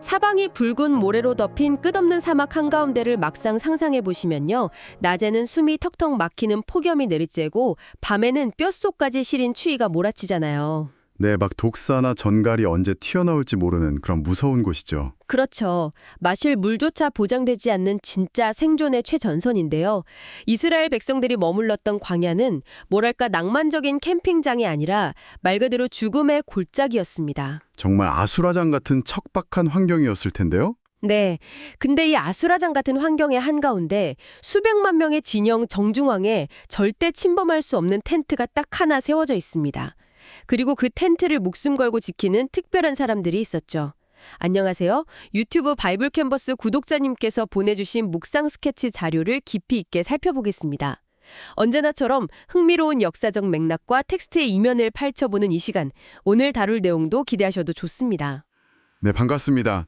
사방이 붉은 모래로 덮인 끝없는 사막 한가운데를 막상 상상해 보시면요. 낮에는 숨이 턱턱 막히는 폭염이 내리쬐고 밤에는 뼛속까지 시린 추위가 몰아치잖아요. 네, 막 독사나 전갈이 언제 튀어나올지 모르는 그런 무서운 곳이죠. 그렇죠. 마실 물조차 보장되지 않는 진짜 생존의 최전선인데요. 이스라엘 백성들이 머물렀던 광야는 뭐랄까 낭만적인 캠핑장이 아니라 말 그대로 죽음의 골짜기였습니다. 정말 아수라장 같은 척박한 환경이었을 텐데요. 네. 근데 이 아수라장 같은 환경의 한가운데 수백만 명의 진영 정중앙에 절대 침범할 수 없는 텐트가 딱 하나 세워져 있습니다. 그리고 그 텐트를 목숨 걸고 지키는 특별한 사람들이 있었죠. 안녕하세요. 유튜브 바이블 캔버스 구독자님께서 보내주신 묵상 스케치 자료를 깊이 있게 살펴보겠습니다. 언제나처럼 흥미로운 역사적 맥락과 텍스트의 이면을 펼쳐보는 이 시간, 오늘 다룰 내용도 기대하셔도 좋습니다. 네, 반갑습니다.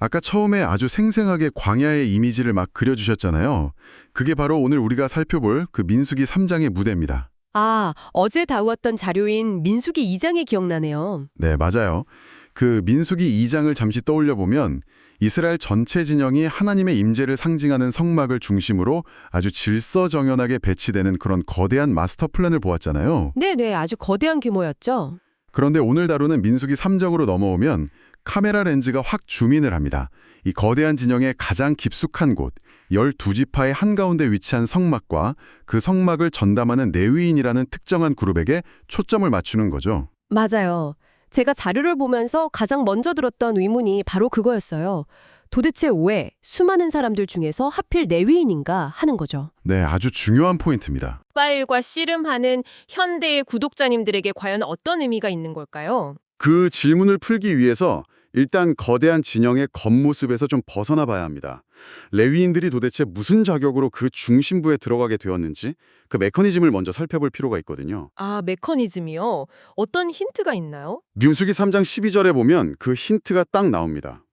아까 처음에 아주 생생하게 광야의 이미지를 막 그려주셨잖아요. 그게 바로 오늘 우리가 살펴볼 그 민수기 3장의 무대입니다. 아, 어제 다루었던 자료인 민수기 2장이 기억나네요. 네, 맞아요. 그 민수기 2장을 잠시 떠올려 보면 이스라엘 전체 진영이 하나님의 임재를 상징하는 성막을 중심으로 아주 질서정연하게 배치되는 그런 거대한 마스터 플랜을 보았잖아요. 네네, 아주 거대한 규모였죠. 그런데 오늘 다루는 민수기 3장으로 넘어오면 카메라 렌즈가 확 줌인을 합니다. 이 거대한 진영의 가장 깊숙한 곳, 12지파의 한가운데 위치한 성막과 그 성막을 전담하는 레위인이라는 특정한 그룹에게 초점을 맞추는 거죠. 맞아요. 제가 자료를 보면서 가장 먼저 들었던 의문이 바로 그거였어요. 도대체 왜 수많은 사람들 중에서 하필 레위인인가 하는 거죠. 네, 아주 중요한 포인트입니다. 파일과 씨름하는 현대의 구독자님들에게 과연 어떤 의미가 있는 걸까요? 그 질문을 풀기 위해서 일단 거대한 진영의 겉모습에서 좀 벗어나 봐야 합니다. 레위인들이 도대체 무슨 자격으로 그 중심부에 들어가게 되었는지 그 메커니즘을 먼저 살펴볼 필요가 있거든요. 아, 메커니즘이요? 어떤 힌트가 있나요? 민수기 3장 12절에 보면 그 힌트가 딱 나옵니다.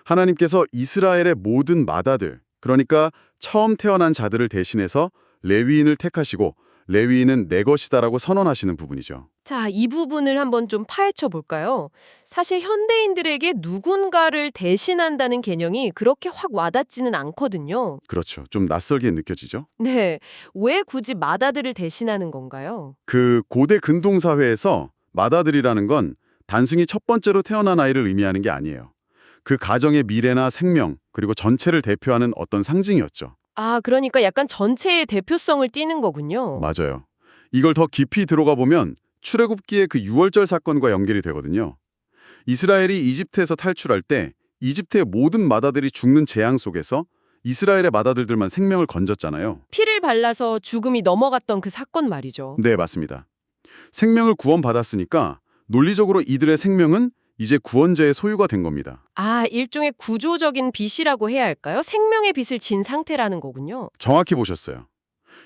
하나님께서 이스라엘의 모든 맏아들, 그러니까 처음 태어난 자들을 대신해서 레위인을 택하시고 레위인은 내 것이다라고 선언하시는 부분이죠. 자, 이 부분을 한번 좀 파헤쳐 볼까요? 사실 현대인들에게 누군가를 대신한다는 개념이 그렇게 확 와닿지는 않거든요. 그렇죠. 좀 낯설게 느껴지죠? 네, 왜 굳이 맏아들을 대신하는 건가요? 그 고대 근동사회에서 맏아들이라는 건 단순히 첫 번째로 태어난 아이를 의미하는 게 아니에요. 그 가정의 미래나 생명, 그리고 전체를 대표하는 어떤 상징이었죠. 아, 그러니까 약간 전체의 대표성을 띠는 거군요. 맞아요. 이걸 더 깊이 들어가 보면 출애굽기의 그 유월절 사건과 연결이 되거든요. 이스라엘이 이집트에서 탈출할 때 이집트의 모든 맏아들이 죽는 재앙 속에서 이스라엘의 맏아들들만 생명을 건졌잖아요. 피를 발라서 죽음이 넘어갔던 그 사건 말이죠. 네, 맞습니다. 생명을 구원받았으니까 논리적으로 이들의 생명은 이제 구원자의 소유가 된 겁니다. 아, 일종의 구조적인 빚이라고 해야 할까요? 생명의 빚을 진 상태라는 거군요. 정확히 보셨어요.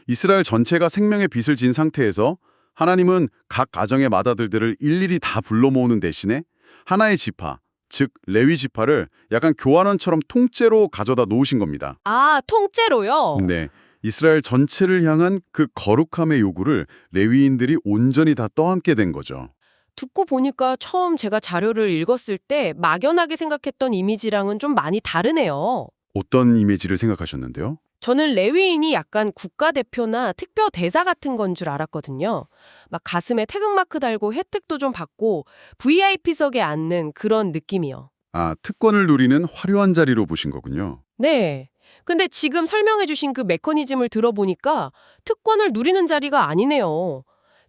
이스라엘 전체가 생명의 빚을 진 상태에서 하나님은 각 가정의 맏아들들을 일일이 다 불러 모으는 대신에 하나의 지파, 즉 레위 지파를 약간 교환원처럼 통째로 가져다 놓으신 겁니다. 아, 통째로요? 네, 이스라엘 전체를 향한 그 거룩함의 요구를 레위인들이 온전히 다 떠안게 된 거죠. 듣고 보니까 처음 제가 자료를 읽었을 때 막연하게 생각했던 이미지랑은 좀 많이 다르네요. 어떤 이미지를 생각하셨는데요? 저는 레위인이 약간 국가대표나 특별 대사 같은 건 줄 알았거든요. 막 가슴에 태극마크 달고 혜택도 좀 받고 VIP석에 앉는 그런 느낌이요. 아, 특권을 누리는 화려한 자리로 보신 거군요. 네. 근데 지금 설명해 주신 그 메커니즘을 들어보니까 특권을 누리는 자리가 아니네요.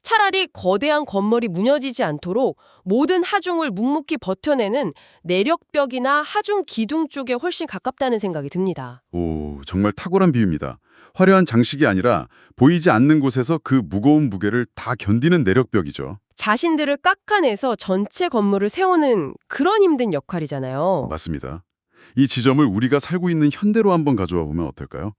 차라리 거대한 건물이 무너지지 않도록 모든 하중을 묵묵히 버텨내는 내력벽이나 하중 기둥 쪽에 훨씬 가깝다는 생각이 듭니다. 오, 정말 탁월한 비유입니다. 화려한 장식이 아니라 보이지 않는 곳에서 그 무거운 무게를 다 견디는 내력벽이죠. 자신들을 깎아내서 전체 건물을 세우는 그런 힘든 역할이잖아요. 맞습니다. 이 지점을 우리가 살고 있는 현대로 한번 가져와 보면 어떨까요?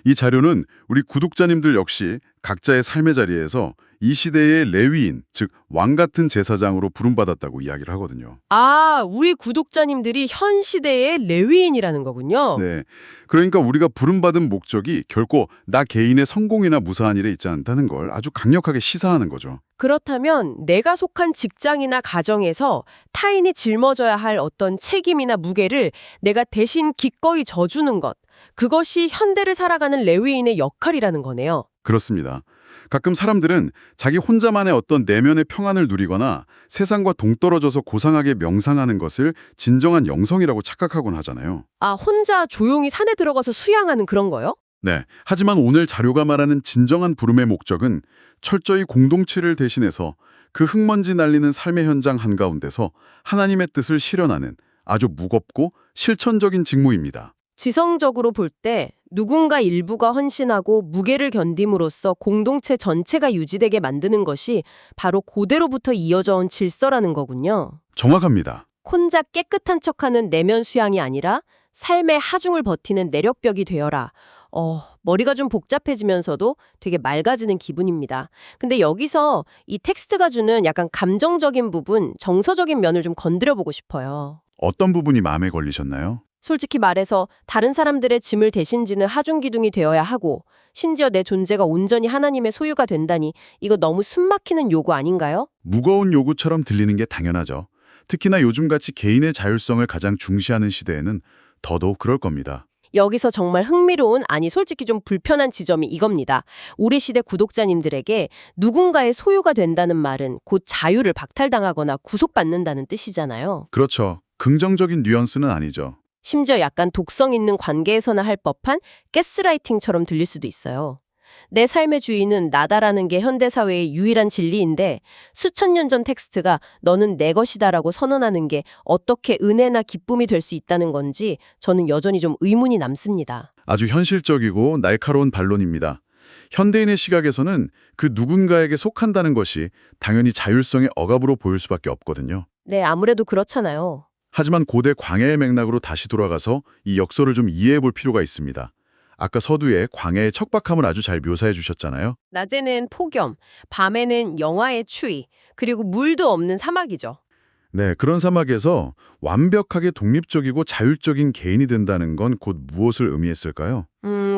이 자료는 우리 구독자님들 역시 각자의 삶의 자리에서 이 시대의 레위인, 즉 왕 같은 제사장으로 부름받았다고 이야기를 하거든요. 아, 우리 구독자님들이 현 시대의 레위인이라는 거군요. 네, 그러니까 우리가 부름받은 목적이 결코 나 개인의 성공이나 무사한 일에 있지 않다는 걸 아주 강력하게 시사하는 거죠. 그렇다면 내가 속한 직장이나 가정에서 타인이 짊어져야 할 어떤 책임이나 무게를 내가 대신 기꺼이 져주는 것, 그것이 현대를 살아가는 레위인의 역할이라는 거네요. 그렇습니다. 가끔 사람들은 자기 혼자만의 어떤 내면의 평안을 누리거나 세상과 동떨어져서 고상하게 명상하는 것을 진정한 영성이라고 착각하곤 하잖아요. 아, 혼자 조용히 산에 들어가서 수양하는 그런 거요? 네. 하지만 오늘 자료가 말하는 진정한 부름의 목적은 철저히 공동체를 대신해서 그 흙먼지 날리는 삶의 현장 한가운데서 하나님의 뜻을 실현하는 아주 무겁고 실천적인 직무입니다. 지성적으로 볼 때 누군가 일부가 헌신하고 무게를 견딤으로써 공동체 전체가 유지되게 만드는 것이 바로 고대로부터 이어져 온 질서라는 거군요. 정확합니다. 혼자 깨끗한 척하는 내면 수양이 아니라 삶의 하중을 버티는 내력벽이 되어라. 머리가 좀 복잡해지면서도 되게 맑아지는 기분입니다. 근데 여기서 이 텍스트가 주는 약간 감정적인 부분, 정서적인 면을 좀 건드려보고 싶어요. 어떤 부분이 마음에 걸리셨나요? 솔직히 말해서 다른 사람들의 짐을 대신 지는 하중기둥이 되어야 하고 심지어 내 존재가 온전히 하나님의 소유가 된다니 이거 너무 숨막히는 요구 아닌가요? 무거운 요구처럼 들리는 게 당연하죠. 특히나 요즘같이 개인의 자율성을 가장 중시하는 시대에는 더더욱 그럴 겁니다. 여기서 정말 흥미로운, 아니 솔직히 좀 불편한 지점이 이겁니다. 우리 시대 구독자님들에게 누군가의 소유가 된다는 말은 곧 자유를 박탈당하거나 구속받는다는 뜻이잖아요. 그렇죠. 긍정적인 뉘앙스는 아니죠. 심지어 약간 독성 있는 관계에서나 할 법한 가스라이팅처럼 들릴 수도 있어요. 내 삶의 주인은 나다라는 게 현대사회의 유일한 진리인데 수천 년 전 텍스트가 너는 내 것이다라고 선언하는 게 어떻게 은혜나 기쁨이 될 수 있다는 건지 저는 여전히 좀 의문이 남습니다. 아주 현실적이고 날카로운 반론입니다. 현대인의 시각에서는 그 누군가에게 속한다는 것이 당연히 자율성의 억압으로 보일 수밖에 없거든요. 네, 아무래도 그렇잖아요. 하지만 고대 광야의 맥락으로 다시 돌아가서 이 역설을 좀 이해해 볼 필요가 있습니다. 아까 서두에 광야의 척박함을 아주 잘 묘사해 주셨잖아요. 낮에는 폭염, 밤에는 영하의 추위, 그리고 물도 없는 사막이죠. 네, 그런 사막에서 완벽하게 독립적이고 자율적인 개인이 된다는 건 곧 무엇을 의미했을까요?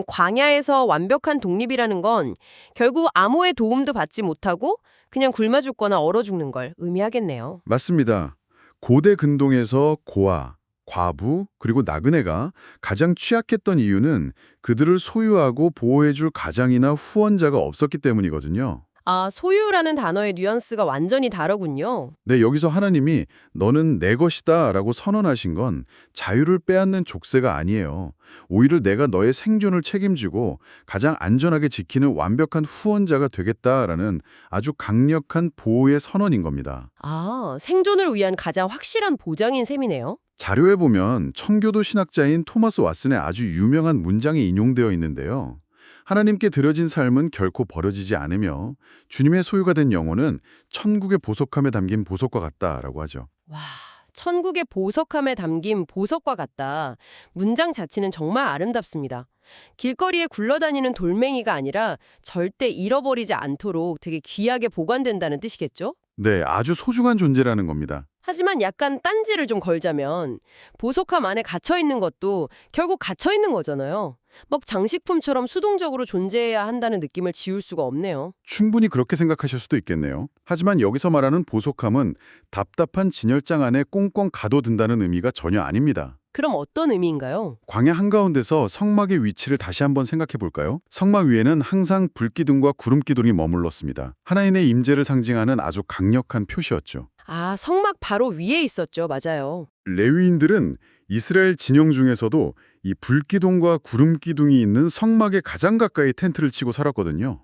광야에서 완벽한 독립이라는 건 결국 아무의 도움도 받지 못하고 그냥 굶어 죽거나 얼어 죽는 걸 의미하겠네요. 맞습니다. 고대 근동에서 고아, 과부, 그리고 나그네가 가장 취약했던 이유는 그들을 소유하고 보호해줄 가장이나 후원자가 없었기 때문이거든요. 아, 소유라는 단어의 뉘앙스가 완전히 다르군요. 네, 여기서 하나님이 너는 내 것이다 라고 선언하신 건 자유를 빼앗는 족쇄가 아니에요. 오히려 내가 너의 생존을 책임지고 가장 안전하게 지키는 완벽한 후원자가 되겠다라는 아주 강력한 보호의 선언인 겁니다. 아, 생존을 위한 가장 확실한 보장인 셈이네요. 자료에 보면 청교도 신학자인 토마스 왓슨의 아주 유명한 문장이 인용되어 있는데요. 하나님께 드려진 삶은 결코 버려지지 않으며 주님의 소유가 된 영혼은 천국의 보석함에 담긴 보석과 같다라고 하죠. 와, 천국의 보석함에 담긴 보석과 같다. 문장 자체는 정말 아름답습니다. 길거리에 굴러다니는 돌멩이가 아니라 절대 잃어버리지 않도록 되게 귀하게 보관된다는 뜻이겠죠? 네, 아주 소중한 존재라는 겁니다. 하지만 약간 딴지를 좀 걸자면 보석함 안에 갇혀있는 것도 결국 갇혀있는 거잖아요. 막 장식품처럼 수동적으로 존재해야 한다는 느낌을 지울 수가 없네요. 충분히 그렇게 생각하실 수도 있겠네요. 하지만 여기서 말하는 보석함은 답답한 진열장 안에 꽁꽁 가둬둔다는 의미가 전혀 아닙니다. 그럼 어떤 의미인가요? 광야 한가운데서 성막의 위치를 다시 한번 생각해 볼까요? 성막 위에는 항상 불기둥과 구름기둥이 머물렀습니다. 하나님의 임재를 상징하는 아주 강력한 표시였죠. 아, 성막 바로 위에 있었죠. 맞아요. 레위인들은 이스라엘 진영 중에서도 이 불기둥과 구름기둥이 있는 성막에 가장 가까이 텐트를 치고 살았거든요.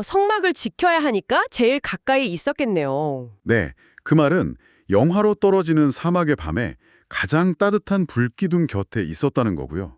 성막을 지켜야 하니까 제일 가까이 있었겠네요. 네, 그 말은 영하로 떨어지는 사막의 밤에 가장 따뜻한 불기둥 곁에 있었다는 거고요.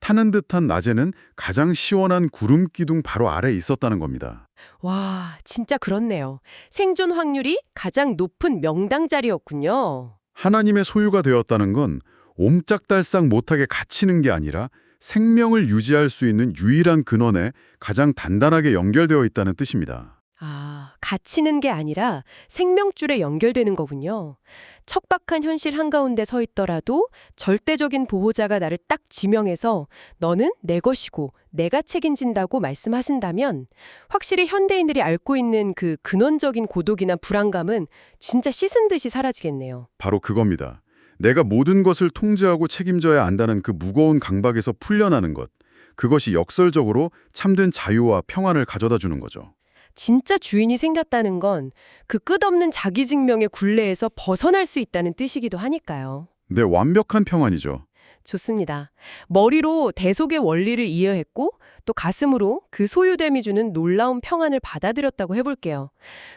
타는 듯한 낮에는 가장 시원한 구름기둥 바로 아래에 있었다는 겁니다. 와, 진짜 그렇네요. 생존 확률이 가장 높은 명당 자리였군요. 하나님의 소유가 되었다는 건 옴짝달싹 못하게 갇히는 게 아니라 생명을 유지할 수 있는 유일한 근원에 가장 단단하게 연결되어 있다는 뜻입니다. 아, 갇히는 게 아니라 생명줄에 연결되는 거군요. 척박한 현실 한가운데 서 있더라도 절대적인 보호자가 나를 딱 지명해서 너는 내 것이고 내가 책임진다고 말씀하신다면 확실히 현대인들이 앓고 있는 그 근원적인 고독이나 불안감은 진짜 씻은 듯이 사라지겠네요. 바로 그겁니다. 내가 모든 것을 통제하고 책임져야 한다는 그 무거운 강박에서 풀려나는 것. 그것이 역설적으로 참된 자유와 평안을 가져다 주는 거죠. 진짜 주인이 생겼다는 건 그 끝없는 자기 증명의 굴레에서 벗어날 수 있다는 뜻이기도 하니까요. 네, 완벽한 평안이죠. 좋습니다. 머리로 대속의 원리를 이해했고 또 가슴으로 그 소유됨이 주는 놀라운 평안을 받아들였다고 해볼게요.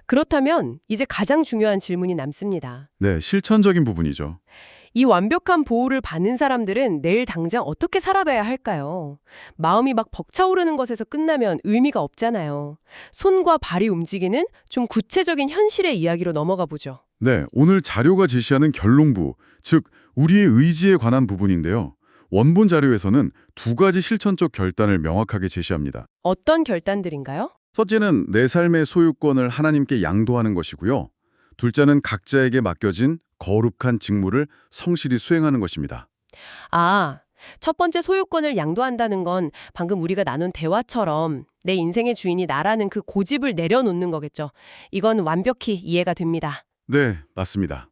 그렇다면 이제 가장 중요한 질문이 남습니다. 네, 실천적인 부분이죠. 이 완벽한 보호를 받는 사람들은 내일 당장 어떻게 살아봐야 할까요? 마음이 막 벅차오르는 것에서 끝나면 의미가 없잖아요. 손과 발이 움직이는 좀 구체적인 현실의 이야기로 넘어가 보죠. 네, 오늘 자료가 제시하는 결론부, 즉 우리의 의지에 관한 부분인데요. 원본 자료에서는 두 가지 실천적 결단을 명확하게 제시합니다. 어떤 결단들인가요? 첫째는 내 삶의 소유권을 하나님께 양도하는 것이고요. 둘째는 각자에게 맡겨진 거룩한 직무를 성실히 수행하는 것입니다. 아, 첫 번째 소유권을 양도한다는 건 방금 우리가 나눈 대화처럼 내 인생의 주인이 나라는 그 고집을 내려놓는 거겠죠. 이건 완벽히 이해가 됩니다. 네, 맞습니다.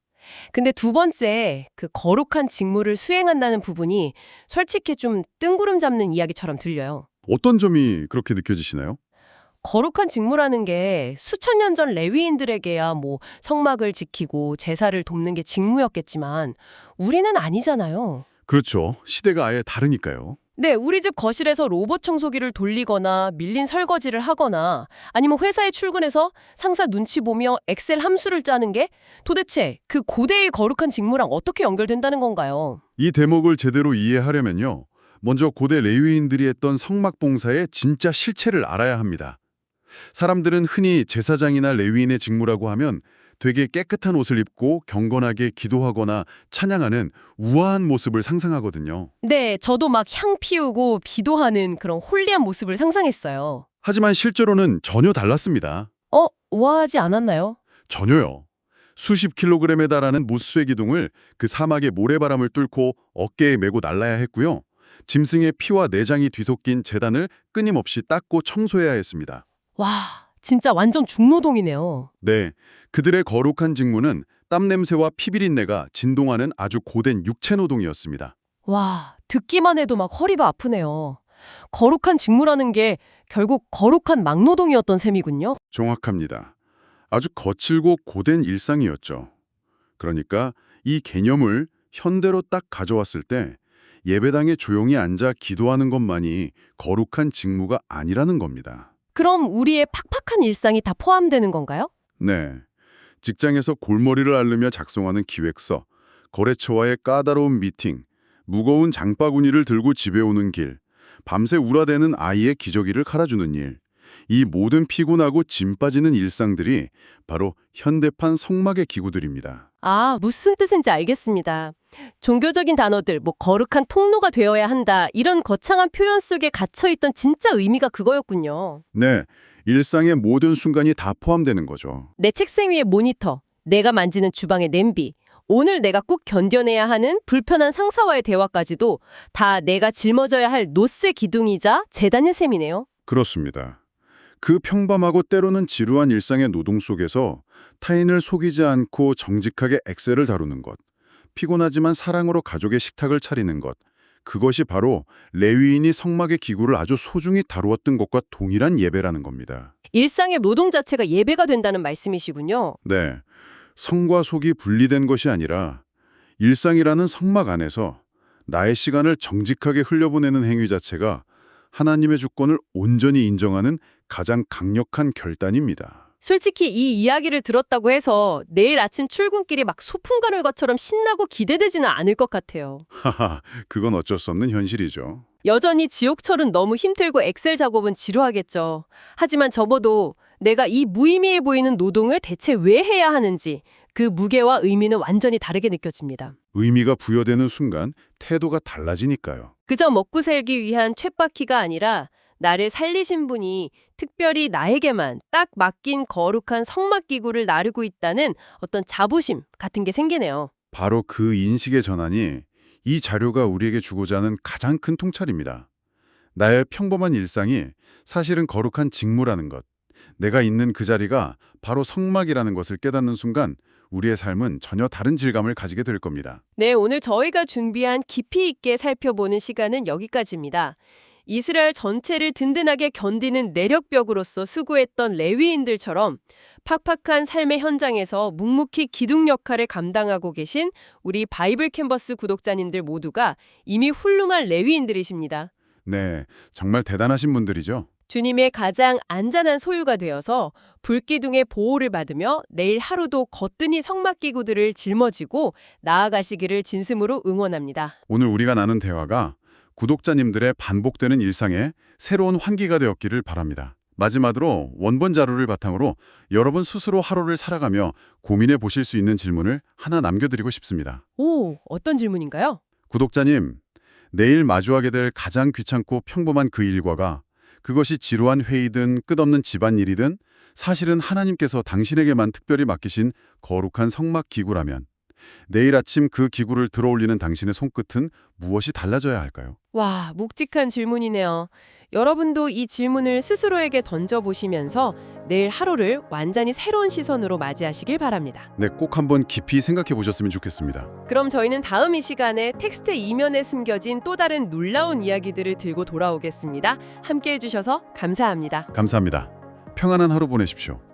근데 두 번째, 그 거룩한 직무를 수행한다는 부분이 솔직히 좀 뜬구름 잡는 이야기처럼 들려요. 어떤 점이 그렇게 느껴지시나요? 거룩한 직무라는 게 수천 년 전 레위인들에게야 뭐 성막을 지키고 제사를 돕는 게 직무였겠지만 우리는 아니잖아요. 그렇죠. 시대가 아예 다르니까요. 네, 우리 집 거실에서 로봇 청소기를 돌리거나 밀린 설거지를 하거나 아니면 회사에 출근해서 상사 눈치 보며 엑셀 함수를 짜는 게 도대체 그 고대의 거룩한 직무랑 어떻게 연결된다는 건가요? 이 대목을 제대로 이해하려면요. 먼저 고대 레위인들이 했던 성막 봉사의 진짜 실체를 알아야 합니다. 사람들은 흔히 제사장이나 레위인의 직무라고 하면 되게 깨끗한 옷을 입고 경건하게 기도하거나 찬양하는 우아한 모습을 상상하거든요. 네, 저도 막 향 피우고 기도하는 그런 홀리한 모습을 상상했어요. 하지만 실제로는 전혀 달랐습니다. 우아하지 않았나요? 전혀요. 수십 킬로그램에 달하는 무쇠 기둥을 그 사막의 모래바람을 뚫고 어깨에 메고 날라야 했고요. 짐승의 피와 내장이 뒤섞인 제단을 끊임없이 닦고 청소해야 했습니다. 와, 진짜 완전 중노동이네요. 네, 그들의 거룩한 직무는 땀 냄새와 피비린내가 진동하는 아주 고된 육체 노동이었습니다. 와, 듣기만 해도 막 허리가 아프네요. 거룩한 직무라는 게 결국 거룩한 막노동이었던 셈이군요. 정확합니다. 아주 거칠고 고된 일상이었죠. 그러니까 이 개념을 현대로 딱 가져왔을 때 예배당에 조용히 앉아 기도하는 것만이 거룩한 직무가 아니라는 겁니다. 그럼 우리의 팍팍한 일상이 다 포함되는 건가요? 네. 직장에서 골머리를 앓으며 작성하는 기획서, 거래처와의 까다로운 미팅, 무거운 장바구니를 들고 집에 오는 길, 밤새 울어대는 아이의 기저귀를 갈아주는 일. 이 모든 피곤하고 짐 빠지는 일상들이 바로 현대판 성막의 기구들입니다. 아, 무슨 뜻인지 알겠습니다. 종교적인 단어들, 뭐 거룩한 통로가 되어야 한다, 이런 거창한 표현 속에 갇혀있던 진짜 의미가 그거였군요. 네, 일상의 모든 순간이 다 포함되는 거죠. 내 책상 위의 모니터, 내가 만지는 주방의 냄비, 오늘 내가 꼭 견뎌내야 하는 불편한 상사와의 대화까지도 다 내가 짊어져야 할 노쇠 기둥이자 재단의 셈이네요. 그렇습니다. 그 평범하고 때로는 지루한 일상의 노동 속에서 타인을 속이지 않고 정직하게 엑셀을 다루는 것, 피곤하지만 사랑으로 가족의 식탁을 차리는 것, 그것이 바로 레위인이 성막의 기구를 아주 소중히 다루었던 것과 동일한 예배라는 겁니다. 일상의 노동 자체가 예배가 된다는 말씀이시군요. 네, 성과 속이 분리된 것이 아니라 일상이라는 성막 안에서 나의 시간을 정직하게 흘려보내는 행위 자체가 하나님의 주권을 온전히 인정하는 가장 강력한 결단입니다. 솔직히 이 이야기를 들었다고 해서 내일 아침 출근길이 막 소풍 가는 것처럼 신나고 기대되지는 않을 것 같아요. 하하, 그건 어쩔 수 없는 현실이죠. 여전히 지옥철은 너무 힘들고 엑셀 작업은 지루하겠죠. 하지만 적어도 내가 이 무의미해 보이는 노동을 대체 왜 해야 하는지, 그 무게와 의미는 완전히 다르게 느껴집니다. 의미가 부여되는 순간 태도가 달라지니까요. 그저 먹고 살기 위한 쳇바퀴가 아니라 나를 살리신 분이 특별히 나에게만 딱 맡긴 거룩한 성막기구를 나르고 있다는 어떤 자부심 같은 게 생기네요. 바로 그 인식의 전환이 이 자료가 우리에게 주고자 하는 가장 큰 통찰입니다. 나의 평범한 일상이 사실은 거룩한 직무라는 것, 내가 있는 그 자리가 바로 성막이라는 것을 깨닫는 순간 우리의 삶은 전혀 다른 질감을 가지게 될 겁니다. 네, 오늘 저희가 준비한 깊이 있게 살펴보는 시간은 여기까지입니다. 이스라엘 전체를 든든하게 견디는 내력벽으로서 수고했던 레위인들처럼 팍팍한 삶의 현장에서 묵묵히 기둥 역할을 감당하고 계신 우리 바이블 캔버스 구독자님들 모두가 이미 훌륭한 레위인들이십니다. 네, 정말 대단하신 분들이죠. 주님의 가장 안전한 소유가 되어서 불기둥의 보호를 받으며 내일 하루도 거뜬히 성막기구들을 짊어지고 나아가시기를 진심으로 응원합니다. 오늘 우리가 나눈 대화가 구독자님들의 반복되는 일상에 새로운 환기가 되었기를 바랍니다. 마지막으로 원본 자료를 바탕으로 여러분 스스로 하루를 살아가며 고민해 보실 수 있는 질문을 하나 남겨드리고 싶습니다. 오, 어떤 질문인가요? 구독자님, 내일 마주하게 될 가장 귀찮고 평범한 그 일과가 그것이 지루한 회의든 끝없는 집안일이든 사실은 하나님께서 당신에게만 특별히 맡기신 거룩한 성막 기구라면 내일 아침 그 기구를 들어올리는 당신의 손끝은 무엇이 달라져야 할까요? 와, 묵직한 질문이네요. 여러분도 이 질문을 스스로에게 던져보시면서 내일 하루를 완전히 새로운 시선으로 맞이하시길 바랍니다. 네, 꼭 한번 깊이 생각해 보셨으면 좋겠습니다. 그럼 저희는 다음 이 시간에 텍스트 이면에 숨겨진 또 다른 놀라운 이야기들을 들고 돌아오겠습니다. 함께해 주셔서 감사합니다. 감사합니다. 평안한 하루 보내십시오.